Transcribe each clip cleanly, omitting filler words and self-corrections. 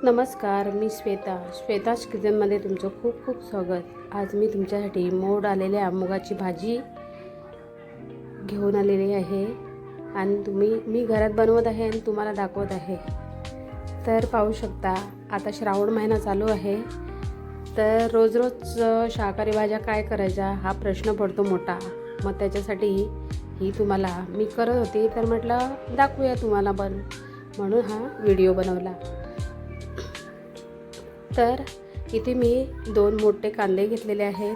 नमस्कार, मी श्वेताच किचनमध्ये तुमचं खूप खूप स्वागत। आज मी तुमच्यासाठी मोड आलेल्या मुगाची भाजी घेऊन आलेली आहे आणि मी घरात बनवत आहे आणि तुम्हाला दाखवत आहे। तर पाहू शकता, आता श्रावण महिना चालू आहे, तर रोज शाकाहारी भाज्या काय करायच्या हा प्रश्न पडतो मोठा। मग त्याच्यासाठी ही तुम्हाला मी करत होती, तर म्हटलं दाखवूया तुम्हाला म्हणून हा व्हिडिओ बनवला। तर इथे मी 2 मोठे कांदे घेतलेले आहेत।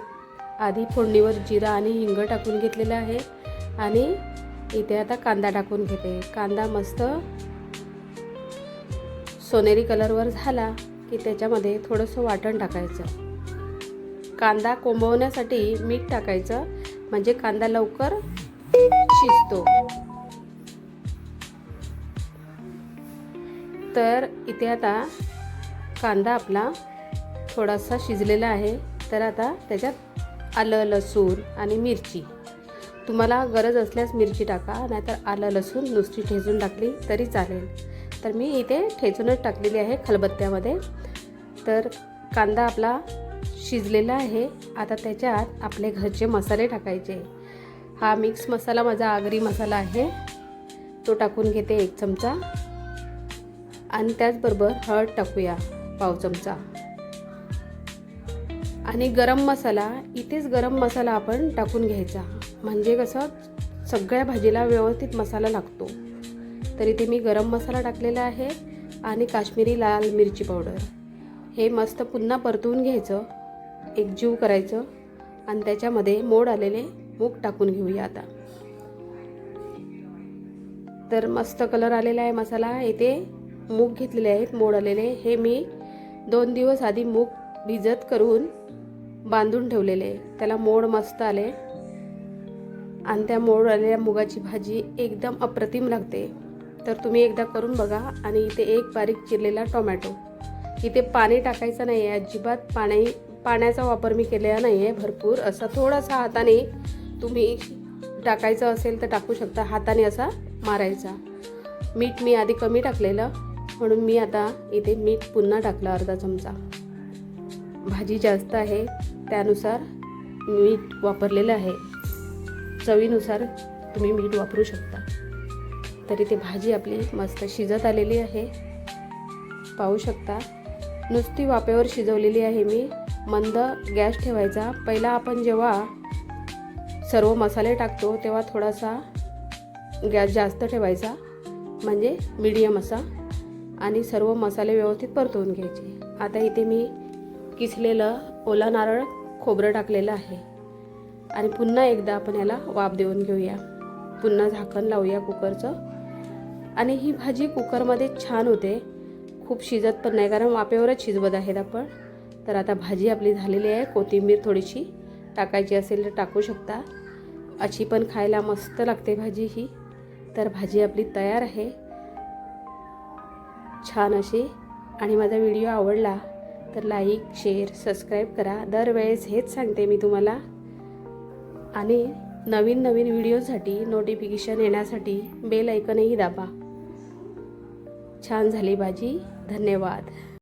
आधी फोडणीवर जिरा आणि हिंग टाकून घेतलेले आहे आणि इथे आता कांदा टाकून घेते। कांदा मस्त सोनेरी कलरवर झाला की त्याच्यामध्ये थोडंसं वाटण टाकायचं। कांदा कोंबवण्यासाठी मीठ टाकायचं, म्हणजे कांदा लवकर शिजतो। तर इथे आता कांदा आपला थोडासा शिजलेला आहे, तर आता त्याच्यात आलं, लसूण आणि मिरची, तुम्हाला गरज असल्यास मिरची टाका, नाहीतर आलं लसूण नुसती ठेचून टाकली तरी चालेल। तर मी इथे ठेचूनच टाकलेली आहे खलबत्त्यामध्ये। तर कांदा आपला शिजलेला आहे, आता त्याच्यात आपले घरचे मसाले टाकायचे। हा मिक्स मसाला माझा आगरी मसाला आहे, तो टाकून घेते 1 चमचा आणि त्याचबरोबर हळद टाकूया 1/2 चमचा आणि गरम मसाला, इथेच गरम मसाला आपण टाकून घ्यायचा, म्हणजे कसं सगळ्या भाजीला व्यवस्थित मसाला लागतो। तर इथे मी गरम मसाला टाकलेला आहे आणि काश्मीरी लाल मिरची पावडर, हे मस्त पुन्हा परतवून घ्यायचं, एकजीव करायचं आणि त्याच्यामध्ये मोड आलेले मूग टाकून घेऊया आता। तर मस्त कलर आलेला आहे मसाला। इथे मूग घेतलेले आहेत मोड आलेले, हे मी 2 दिवस आधी मूग भिजत करून बांधून ठेवलेले, त्याला मोड मस्त आले आणि त्या मोड आलेल्या मुगाची भाजी एकदम अप्रतिम लागते। तर तुम्ही एकदा करून बघा। आणि इथे 1 बारीक चिरलेला टोमॅटो, इथे पाणी टाकायचं नाही आहे अजिबात, पाण्याचा वापर मी केलेला नाही आहे भरपूर, असा थोडासा हाताने तुम्ही टाकायचं असेल तर टाकू शकता, हाताने असा मारायचा। मीठ मी आधी कमी टाकलेलं, म्हणून मी आता इथे मीठ पुन्हा टाकलं अर्धा चमचा। भाजी जास्त आहे त्यानुसार मीठ वापरलेलं आहे, चवीनुसार तुम्ही मीठ वापरू शकता। तर इथे भाजी आपली मस्त शिजत आलेली आहे, पाहू शकता। नुसती वाफेवर शिजवलेली आहे मी। मंद गॅस ठेवायचा। पहिला आपण जेव्हा सर्व मसाले टाकतो तेव्हा थोडासा गॅस जास्त ठेवायचा, म्हणजे मीडियम असा, आणि सर्व मसाले व्यवस्थित परतवून घ्यायचे। आता इथे मी किसलेलं ओला नारळ खोबरं टाकलेलं आहे आणि पुन्हा एकदा आपण याला वाफ देऊन घेऊया। पुन्हा झाकण लावूया कुकरचं, आणि ही भाजी कुकरमध्ये छान होते, खूप शिजत पण नाही, कारण वाफेवरच शिजवत आहेत आपण। तर आता भाजी आपली झालेली आहे। कोथिंबीर थोडीशी टाकायची असेल तर टाकू शकता, अशी पण खायला मस्त लागते भाजी ही। तर भाजी आपली तयार आहे छान अशी। आणि माझा व्हिडिओ आवडला तर लाईक, शेअर, सबस्क्राईब करा। दरवेळेस हेच सांगते मी तुम्हाला, आणि नवीन व्हिडिओसाठी नोटिफिकेशन येण्यासाठी बेल आयकॉनही दाबा। छान झाली भाजी, धन्यवाद।